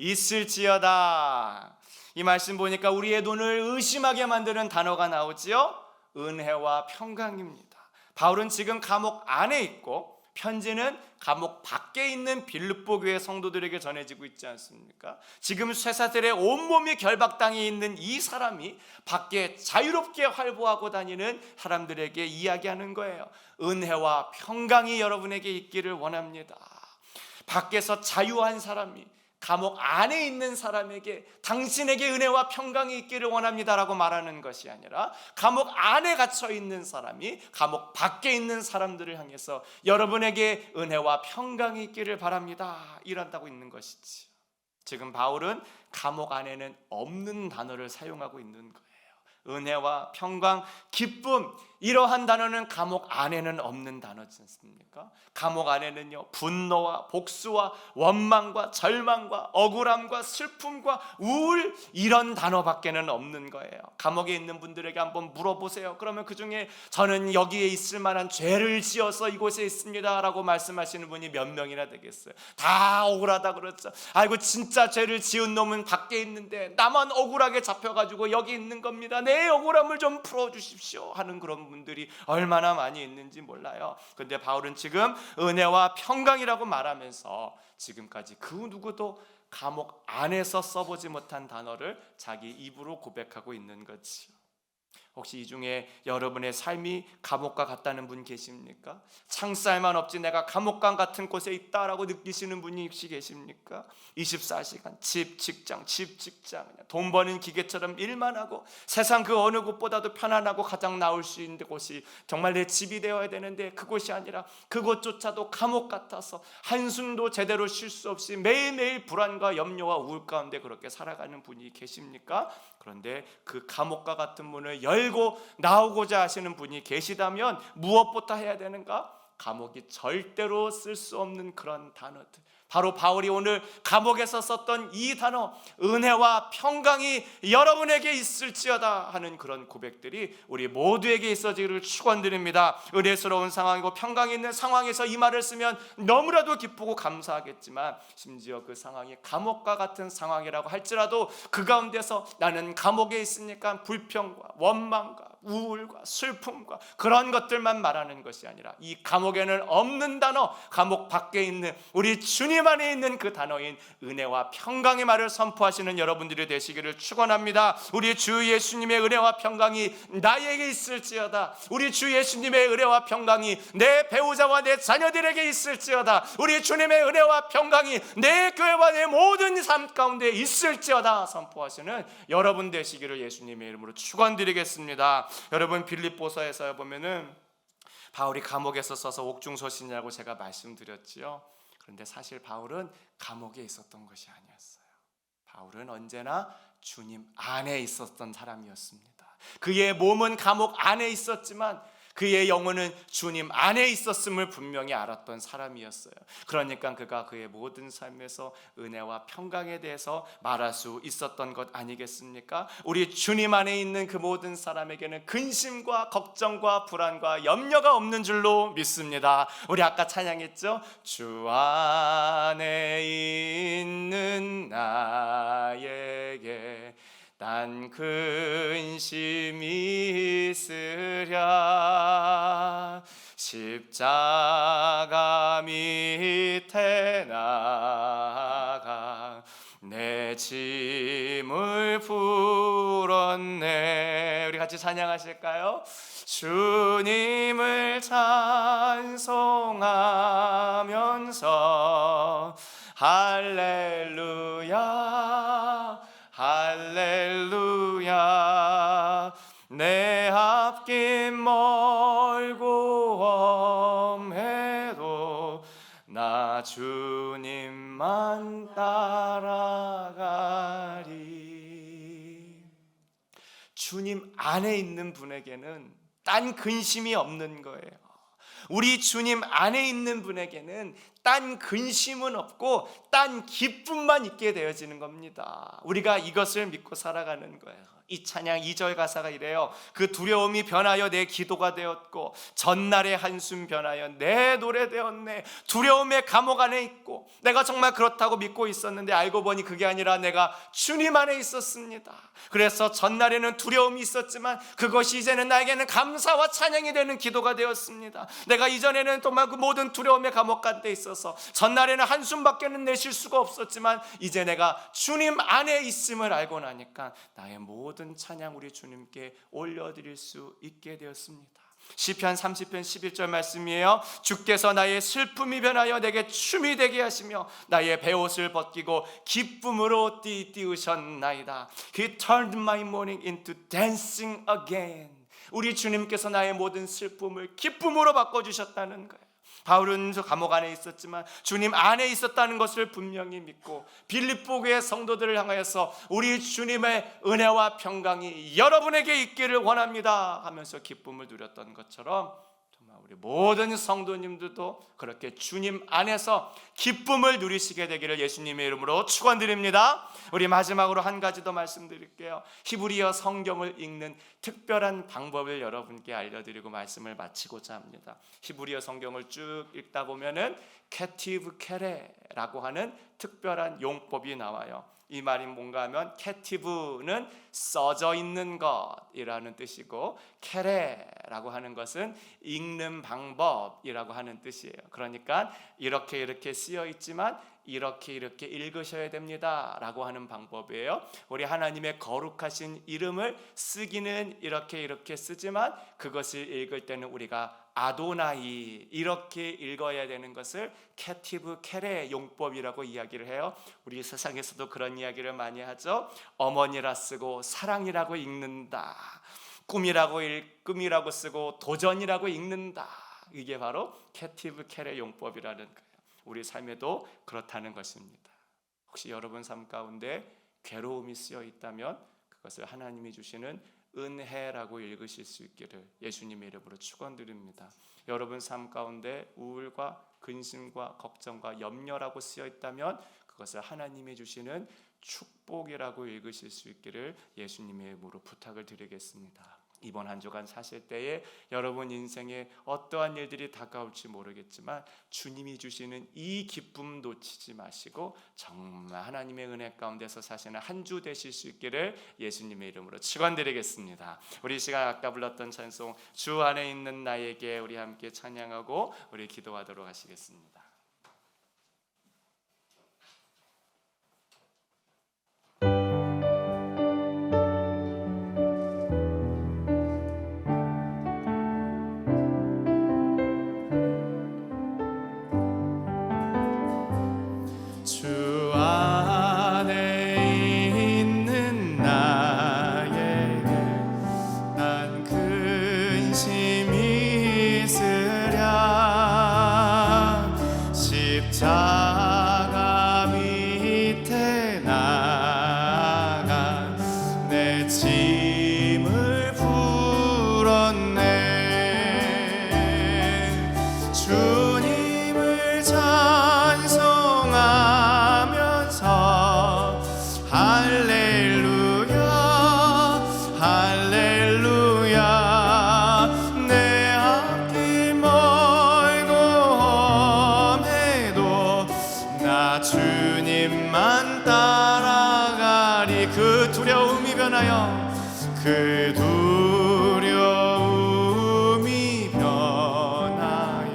있을지어다. 이 말씀 보니까 우리의 눈을 의심하게 만드는 단어가 나오지요. 은혜와 평강입니다. 바울은 지금 감옥 안에 있고 편지는 감옥 밖에 있는 빌립보 교회 성도들에게 전해지고 있지 않습니까? 지금 쇠사슬에 온몸이 결박당해 있는 이 사람이 밖에 자유롭게 활보하고 다니는 사람들에게 이야기하는 거예요. 은혜와 평강이 여러분에게 있기를 원합니다. 밖에서 자유한 사람이 감옥 안에 있는 사람에게 당신에게 은혜와 평강이 있기를 원합니다라고 말하는 것이 아니라 감옥 안에 갇혀 있는 사람이 감옥 밖에 있는 사람들을 향해서 여러분에게 은혜와 평강이 있기를 바랍니다 이란다고 있는 것이지. 지금 바울은 감옥 안에는 없는 단어를 사용하고 있는 거예요. 은혜와 평강, 기쁨, 이러한 단어는 감옥 안에는 없는 단어지 않습니까? 감옥 안에는요, 분노와 복수와 원망과 절망과 억울함과 슬픔과 우울, 이런 단어밖에는 없는 거예요. 감옥에 있는 분들에게 한번 물어보세요. 그러면 그 중에 저는 여기에 있을 만한 죄를 지어서 이곳에 있습니다 라고 말씀하시는 분이 몇 명이나 되겠어요? 다 억울하다 그렇죠. 아이고 진짜 죄를 지은 놈은 밖에 있는데 나만 억울하게 잡혀가지고 여기 있는 겁니다. 내 억울함을 좀 풀어주십시오 하는 그런 분들이 얼마나 많이 있는지 몰라요. 그런데 바울은 지금 은혜와 평강이라고 말하면서 지금까지 그 누구도 감옥 안에서 써보지 못한 단어를 자기 입으로 고백하고 있는 거지요. 혹시 이 중에 여러분의 삶이 감옥과 같다는 분 계십니까? 창살만 없지 내가 감옥과 같은 곳에 있다라고 느끼시는 분이 혹시 계십니까? 24시간 집 직장 돈 버는 기계처럼 일만 하고 세상 그 어느 곳보다도 편안하고 가장 나을 수 있는 곳이 정말 내 집이 되어야 되는데 그곳이 아니라 그곳조차도 감옥 같아서 한숨도 제대로 쉴 수 없이 매일매일 불안과 염려와 우울 가운데 그렇게 살아가는 분이 계십니까? 그런데 그 감옥과 같은 문을 열고 나오고자 하시는 분이 계시다면 무엇부터 해야 되는가? 감옥이 절대로 쓸 수 없는 그런 단어들, 바로 바울이 오늘 감옥에서 썼던 이 단어 은혜와 평강이 여러분에게 있을지어다 하는 그런 고백들이 우리 모두에게 있어지기를 축원드립니다. 은혜스러운 상황이고 평강이 있는 상황에서 이 말을 쓰면 너무나도 기쁘고 감사하겠지만 심지어 그 상황이 감옥과 같은 상황이라고 할지라도 그 가운데서 나는 감옥에 있으니까 불평과 원망과 우울과 슬픔과 그런 것들만 말하는 것이 아니라 이 감옥에는 없는 단어, 감옥 밖에 있는 우리 주님 안에 있는 그 단어인 은혜와 평강의 말을 선포하시는 여러분들이 되시기를 축원합니다. 우리 주 예수님의 은혜와 평강이 나에게 있을지어다. 우리 주 예수님의 은혜와 평강이 내 배우자와 내 자녀들에게 있을지어다. 우리 주님의 은혜와 평강이 내 교회와 내 모든 삶 가운데 있을지어다 선포하시는 여러분 되시기를 예수님의 이름으로 축원드리겠습니다. 여러분 빌립보서에서 보면은 바울이 감옥에서 써서 옥중서신이라고 제가 말씀드렸지요. 그런데 사실 바울은 감옥에 있었던 것이 아니었어요. 바울은 언제나 주님 안에 있었던 사람이었습니다. 그의 몸은 감옥 안에 있었지만 그의 영혼은 주님 안에 있었음을 분명히 알았던 사람이었어요. 그러니까 그가 그의 모든 삶에서 은혜와 평강에 대해서 말할 수 있었던 것 아니겠습니까? 우리 주님 안에 있는 그 모든 사람에게는 근심과 걱정과 불안과 염려가 없는 줄로 믿습니다. 우리 아까 찬양했죠? 주 안에 있는 나에게 난 근심이 있으랴 십자가 밑에 나가 내 짐을 풀었네. 우리 같이 찬양하실까요? 주님을 찬송하면서 할렐루야 할렐루야 내 앞길 멀고 험해도 나 주님만 따라가리. 주님 안에 있는 분에게는 딴 근심이 없는 거예요. 우리 주님 안에 있는 분에게는 딴 근심은 없고 딴 기쁨만 있게 되어지는 겁니다. 우리가 이것을 믿고 살아가는 거예요. 이 찬양 2절 가사가 이래요. 그 두려움이 변하여 내 기도가 되었고 전날의 한숨 변하여 내 노래 되었네. 두려움의 감옥 안에 있고 내가 정말 그렇다고 믿고 있었는데 알고 보니 그게 아니라 내가 주님 안에 있었습니다. 그래서 전날에는 두려움이 있었지만 그것이 이제는 나에게는 감사와 찬양이 되는 기도가 되었습니다. 내가 이전에는 정말 그 모든 두려움의 감옥 가운데 있어서 전날에는 한숨밖에는 내쉴 수가 없었지만 이제 내가 주님 안에 있음을 알고 나니까 나의 모든 찬양 우리 주님께 올려드릴 수 있게 되었습니다. 시편 30편 11절 말씀이에요. 주께서 나의 슬픔이 변하여 내게 춤이 되게 하시며 나의 베옷을 벗기고 기쁨으로 띄우셨나이다. He turned my mourning into dancing again. 우리 주님께서 나의 모든 슬픔을 기쁨으로 바꿔주셨다는 거예요. 바울은 감옥 안에 있었지만 주님 안에 있었다는 것을 분명히 믿고 빌립보 교회 성도들을 향하여서 우리 주님의 은혜와 평강이 여러분에게 있기를 원합니다 하면서 기쁨을 누렸던 것처럼 정말 우리 모든 성도님들도 그렇게 주님 안에서 기쁨을 누리시게 되기를 예수님의 이름으로 축원드립니다. 우리 마지막으로 한 가지 더 말씀드릴게요. 히브리어 성경을 읽는 특별한 방법을 여러분께 알려드리고 말씀을 마치고자 합니다. 히브리어 성경을 쭉 읽다 보면은 캐티브 케레라고 하는 특별한 용법이 나와요. 이 말이 뭔가 하면 캐티브는 써져 있는 것이라는 뜻이고 케레라고 하는 것은 읽는 방법이라고 하는 뜻이에요. 그러니까 이렇게 쓰여 있지만 이렇게 읽으셔야 됩니다 라고 하는 방법이에요. 우리 하나님의 거룩하신 이름을 쓰기는 이렇게 쓰지만 그것을 읽을 때는 우리가 아도나이 이렇게 읽어야 되는 것을 캐티브 케레 용법이라고 이야기를 해요. 우리 세상에서도 그런 이야기를 많이 하죠. 어머니라 쓰고 사랑이라고 읽는다, 꿈이라고 쓰고 도전이라고 읽는다. 이게 바로 캐티브 케레 용법이라는 거예요. 우리 삶에도 그렇다는 것입니다. 혹시 여러분 삶 가운데 괴로움이 쓰여 있다면 그것을 하나님이 주시는 은혜라고 읽으실 수 있기를 예수님의 이름으로 축원드립니다. 여러분 삶 가운데 우울과 근심과 걱정과 염려라고 쓰여 있다면 그것을 하나님이 주시는 축복이라고 읽으실 수 있기를 예수님의 이름으로 부탁을 드리겠습니다. 이번 한 주간 사실 때에 여러분 인생에 어떠한 일들이 다가올지 모르겠지만 주님이 주시는 이 기쁨 놓치지 마시고 정말 하나님의 은혜 가운데서 사시는 한 주 되실 수 있기를 예수님의 이름으로 축원드리겠습니다. 우리 시간 아까 불렀던 찬송 주 안에 있는 나에게 우리 함께 찬양하고 우리 기도하도록 하시겠습니다. 십자가 밑에 나가 내 짐을 풀었네. 주님을 찬송하면서 할렐루야 할렐루야. 내 앞길 멀고 험해도 나 주님만 따라가리. 그 두려움이 변하여 그 두려움이 변하여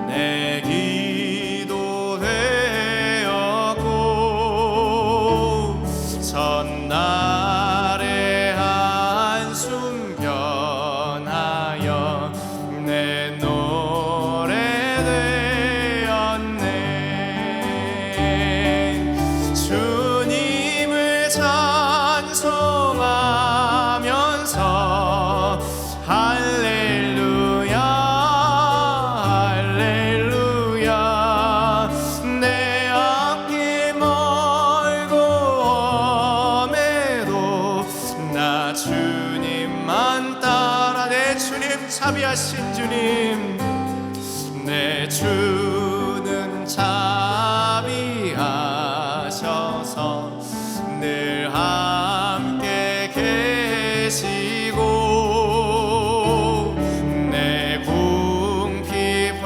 내 기도 되었고 전날의 한숨 변하여 내 노래 되었네. 주님을 찬송하면서 할렐루야 할렐루야. 내 앞길 멀고 험해도 나 주님만 따라. 내 주님 자비하신 주님, 내 주는 자비하셔서 늘 함께 계시고 내 궁핍함을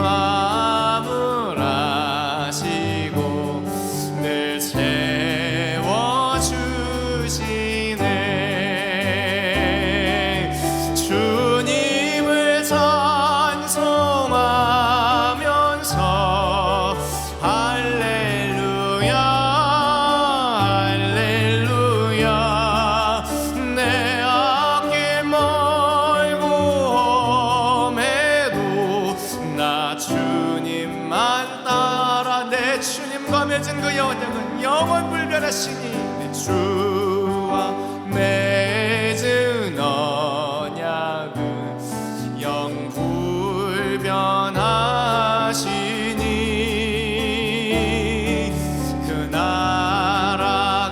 아시고 늘 채워주시네. 주님을 찬송하면서 할렐루야 할렐루야. 내 앞길 멀고 험해도 나 주님만 따라. 내 주님과 맺은 그 언약은 영원 불변하시니 내 주와 맺은 언약은 영 불변하시니 그 나라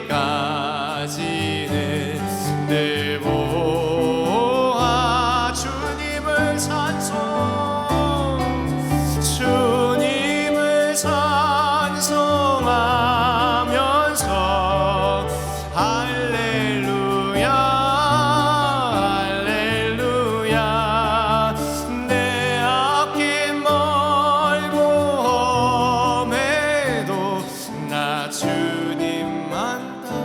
가기까지는 늘 보아. 주님을 찬송 주님을 찬송하면서 할렐루야 할렐루야. 내 앞길 멀고 험해도 나 주님만 따라.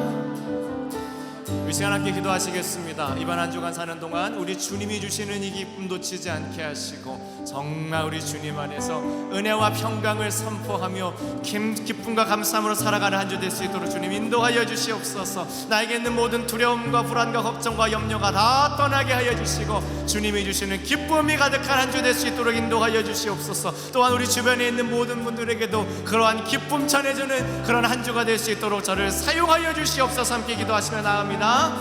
우리 시간 함께 기도하시겠습니다. 이번 한 주간 사는 동안 우리 주님이 주시는 이 기쁨 놓치지 않게 하시고 정말 우리 주님 안에서 은혜와 평강을 선포하며 기쁨과 감사함으로 살아가는 한 주 될 수 있도록 주님 인도하여 주시옵소서. 나에게 있는 모든 두려움과 불안과 걱정과 염려가 다 떠나게 하여 주시고 주님이 주시는 기쁨이 가득한 한 주 될 수 있도록 인도하여 주시옵소서. 또한 우리 주변에 있는 모든 분들에게도 그러한 기쁨 전해주는 그런 한 주가 될 수 있도록 저를 사용하여 주시옵소서. 함께 기도하시며 나갑니다.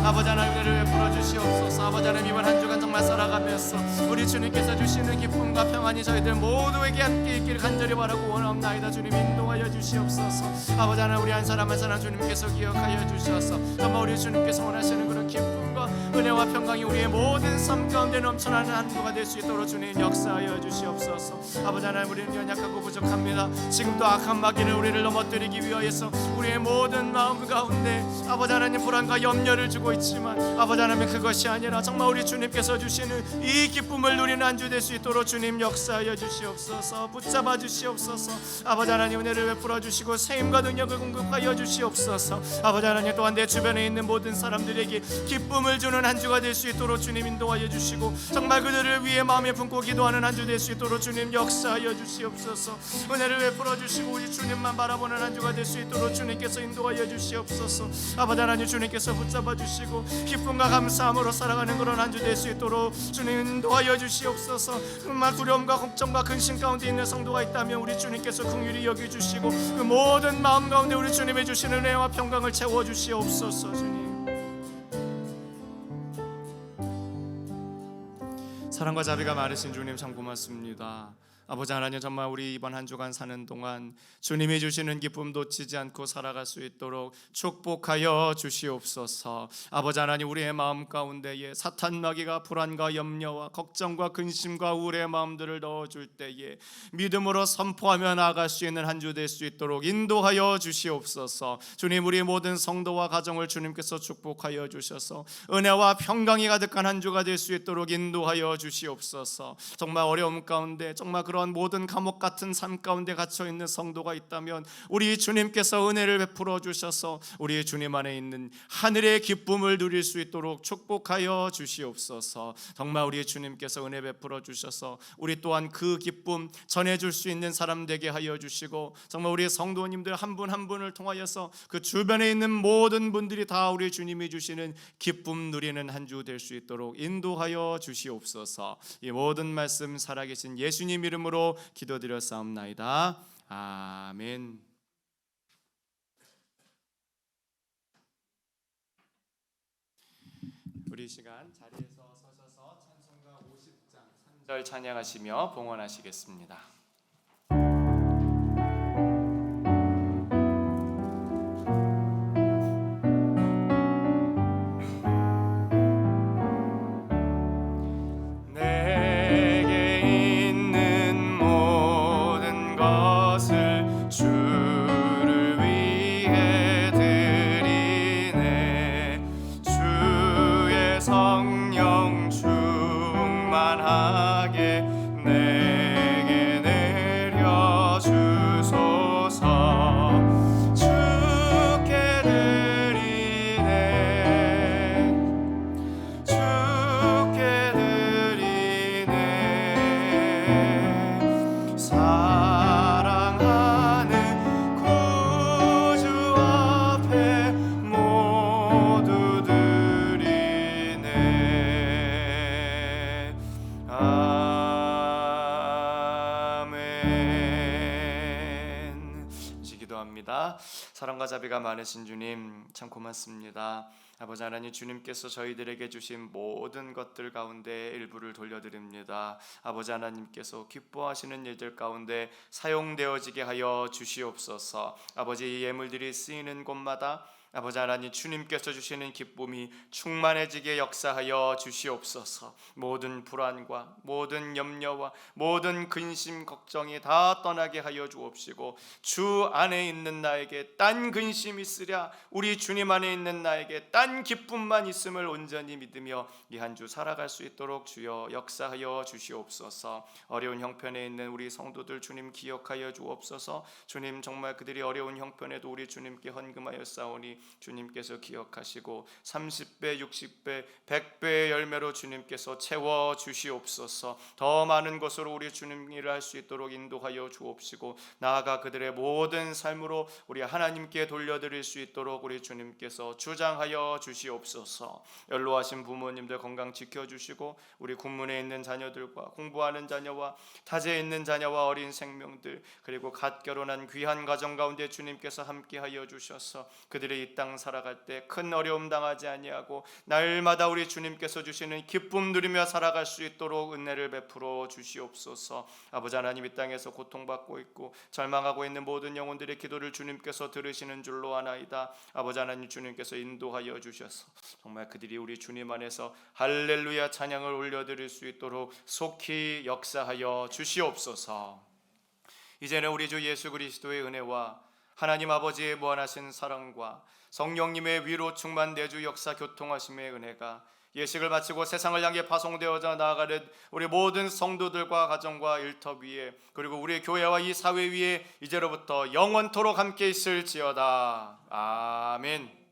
아버지 하나님 은혜를 베풀어 주시옵소서. 아버지 하나님 이번 한 주간 정말 살아가면서 우리 주님께서 주시는 기쁨과 평안이 저희들 모두에게 함께 있기를 간절히 바라고 원하옵나이다. 주님 인도하여 주시옵소서. 아버지 하나님 우리 한 사람 한 사람 주님께서 기억하여 주셔서 정말 우리 주님께서 원하시는 그런 기쁨과 은혜와 평강이 우리의 모든 삶 가운데 넘쳐나는 한 주가 될 수 있도록 주님 역사하여 주시옵소서. 아버지 하나님 우리는 연약하고 부족합니다. 지금도 악한 마귀는 우리를 넘어뜨리기 위하여서 우리의 모든 마음 가운데 아버지 하나님 불안과 염려를 주고 있지만 아버지 하나님 그것이 아니라 정말 우리 주님께서 주시는 이 기쁨을 누리는 한 주 될 수 있도록 주님 역사하여 주시옵소서. 붙잡아 주시옵소서. 아버지 하나님 은혜를 베풀어 주시고 세임과 능력을 공급하여 주시옵소서. 아버지 하나님 또한 내 주변에 있는 모든 사람들에게 기쁨을 주는 한 주가 될 수 있도록 주님 인도하여 주시고 정말 그들을 위해 마음에 품고 기도하는 한 주 될 수 있도록 주님 역사하여 주시옵소서. 은혜를 베풀어 주시고 우리 주님만 바라보는 한 주가 될 수 있도록 주님께서 인도하여 주시옵소서. 아버지 하나님 주님께서 붙잡아 주시고 기쁨과 감사함으로 살아가는 그런 한 주 될 수 있도록 주님 인도하여 주시옵소서. 정말 두려움과 걱정과 근심 가운데 있는 성도가 있다면 우리 주님께서 긍휼히 여겨 주시고 그 모든 마음 가운데 우리 주님의 주시는 은혜와 평강을 채워 주시옵소서. 주님 사랑과 자비가 많으신 주님 참 고맙습니다. 아버지 하나님 정말 우리 이번 한 주간 사는 동안 주님이 주시는 기쁨 놓치지 않고 살아갈 수 있도록 축복하여 주시옵소서. 아버지 하나님 우리의 마음 가운데에 사탄 마귀가 불안과 염려와 걱정과 근심과 우울의 마음들을 넣어줄 때에 믿음으로 선포하며 나아갈 수 있는 한 주 될 수 있도록 인도하여 주시옵소서. 주님 우리 모든 성도와 가정을 주님께서 축복하여 주셔서 은혜와 평강이 가득한 한 주가 될 수 있도록 인도하여 주시옵소서. 정말 어려움 가운데 정말 그런 모든 감옥 같은 삶 가운데 갇혀 있는 성도가 있다면 우리 주님께서 은혜를 베풀어 주셔서 우리 주님 안에 있는 하늘의 기쁨을 누릴 수 있도록 축복하여 주시옵소서. 정말 우리 주님께서 은혜 베풀어 주셔서 우리 또한 그 기쁨 전해줄 수 있는 사람 되게 하여 주시고 정말 우리 성도님들 한 분 한 분을 통하여서 그 주변에 있는 모든 분들이 다 우리 주님이 주시는 기쁨 누리는 한 주 될 수 있도록 인도하여 주시옵소서. 이 모든 말씀 살아계신 예수님 이름으로 기도드렸사옵나이다. 아멘. 우리 시간 자리에서 서셔서 찬송가 50장 3절 찬양하시며 봉헌하시겠습니다. 사랑과 자비가 많으신 주님 참 고맙습니다. 아버지 하나님 주님께서 저희들에게 주신 모든 것들 가운데 일부를 돌려드립니다. 아버지 하나님께서 기뻐하시는 예들 가운데 사용되어지게 하여 주시옵소서. 아버지 이 예물들이 쓰이는 곳마다 아버지 하나님 주님께서 주시는 기쁨이 충만해지게 역사하여 주시옵소서. 모든 불안과 모든 염려와 모든 근심 걱정이 다 떠나게 하여 주옵시고 주 안에 있는 나에게 딴 근심 있으랴 우리 주님 안에 있는 나에게 딴 기쁨만 있음을 온전히 믿으며 이 한 주 살아갈 수 있도록 주여 역사하여 주시옵소서. 어려운 형편에 있는 우리 성도들 주님 기억하여 주옵소서. 주님 정말 그들이 어려운 형편에도 우리 주님께 헌금하여 싸우니 주님께서 기억하시고 30배, 60배, 100배의 열매로 주님께서 채워 주시옵소서. 더 많은 것으로 우리 주님 일을 할 수 있도록 인도하여 주옵시고 나아가 그들의 모든 삶으로 우리 하나님께 돌려드릴 수 있도록 우리 주님께서 주장하여 주시옵소서. 연로하신 부모님들 건강 지켜주시고 우리 군문에 있는 자녀들과 공부하는 자녀와 타지에 있는 자녀와 어린 생명들 그리고 갓 결혼한 귀한 가정 가운데 주님께서 함께하여 주셔서 그들이 이 땅 살아갈 때 큰 어려움 당하지 아니하고 날마다 우리 주님께서 주시는 기쁨 누리며 살아갈 수 있도록 은혜를 베풀어 주시옵소서. 아버지 하나님, 이 땅에서 고통받고 있고 절망하고 있는 모든 영혼들의 기도를 주님께서 들으시는 줄로 아나이다. 아버지 하나님, 주님께서 인도하여 주셔서 정말 그들이 우리 주님 안에서 할렐루야 찬양을 올려드릴 수 있도록 속히 역사하여 주시옵소서. 이제는 우리 주 예수 그리스도의 은혜와 하나님 아버지의 무한하신 사랑과 성령님의 위로 충만 내주 역사 교통하심의 은혜가 예식을 마치고 세상을 향해 파송되어져 나아가는 우리 모든 성도들과 가정과 일터 위에 그리고 우리 교회와 이 사회 위에 이제로부터 영원토록 함께 있을지어다. 아멘.